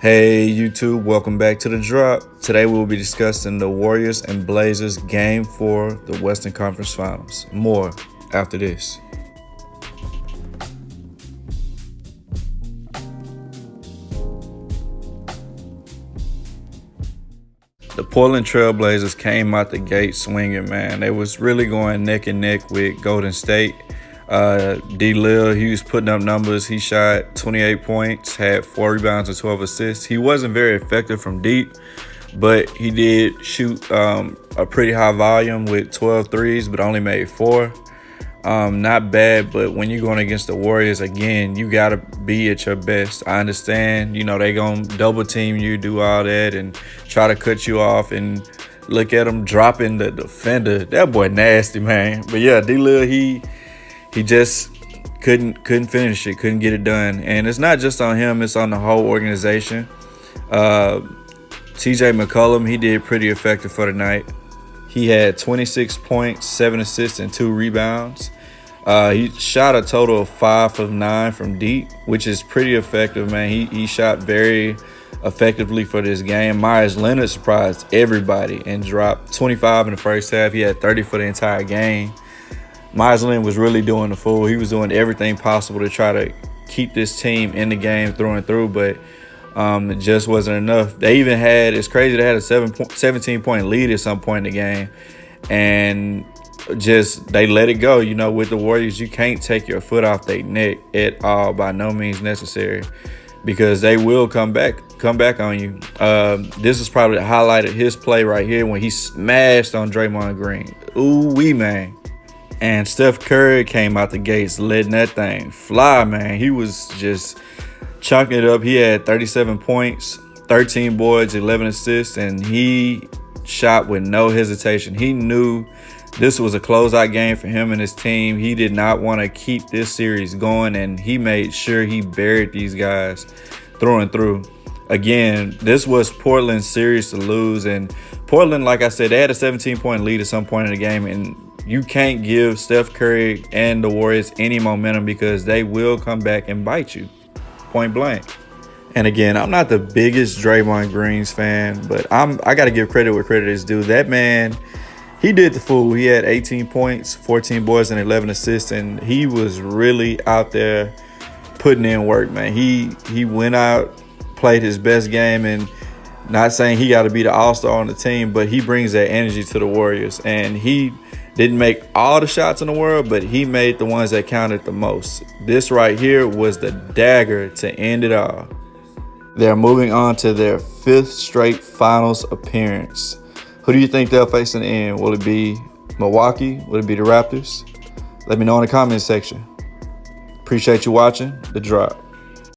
Hey YouTube, welcome back to The Drop. Today we will be discussing the Warriors and Blazers Game 4, the Western Conference Finals. More after this. The Portland Trail Blazers came out the gate swinging, man. They was really going neck and neck with Golden State. D-Lil, he was putting up numbers. He shot 28 points, had 4 rebounds and 12 assists. He wasn't very effective from deep, but he did shoot a pretty high volume with 12 threes, but only made 4. Not bad, but when you're going against the Warriors, again, you got to be at your best. I understand, they going to double team you, do all that, and try to cut you off, and look at him dropping the defender. That boy nasty, man. But yeah, D-Lil, he just couldn't finish it, couldn't get it done. And it's not just on him, it's on the whole organization. TJ McCollum, he did pretty effective for the night. He had 26 points, 7 assists, and 2 rebounds. He shot a total of 5 of 9 from deep, which is pretty effective, man. He shot very effectively for this game. Myers Leonard surprised everybody and dropped 25 in the first half. He had 30 for the entire game. Myers Leonard was really doing the fool. He was doing everything possible to try to keep this team in the game through and through, but it just wasn't enough. They even had, it's crazy, they had a 17-point lead at some point in the game, and just they let it go. With the Warriors, you can't take your foot off their neck at all, by no means necessary, because they will come back on you. This is probably the highlight of his play right here when he smashed on Draymond Green. Ooh-wee, man. And Steph Curry came out the gates letting that thing fly, man. He was just chunking it up. He had 37 points, 13 boards, 11 assists, and he shot with no hesitation. He knew this was a closeout game for him and his team. He did not want to keep this series going, and he made sure he buried these guys through and through. Again, this was Portland's series to lose, and Portland, like I said, they had a 17-point lead at some point in the game, and you can't give Steph Curry and the Warriors any momentum because they will come back and bite you, point blank. And again, I'm not the biggest Draymond Green fan, but I got to give credit where credit is due. That man, he did the fool. He had 18 points, 14 boards, and 11 assists, and he was really out there putting in work, man. He went out, played his best game, and not saying he got to be the all-star on the team, but he brings that energy to the Warriors, and he didn't make all the shots in the world, but he made the ones that counted the most. This right here was the dagger to end it all. They're moving on to their 5th straight finals appearance. Who do you think they'll face in the end? Will it be Milwaukee? Will it be the Raptors? Let me know in the comments section. Appreciate you watching The Drop.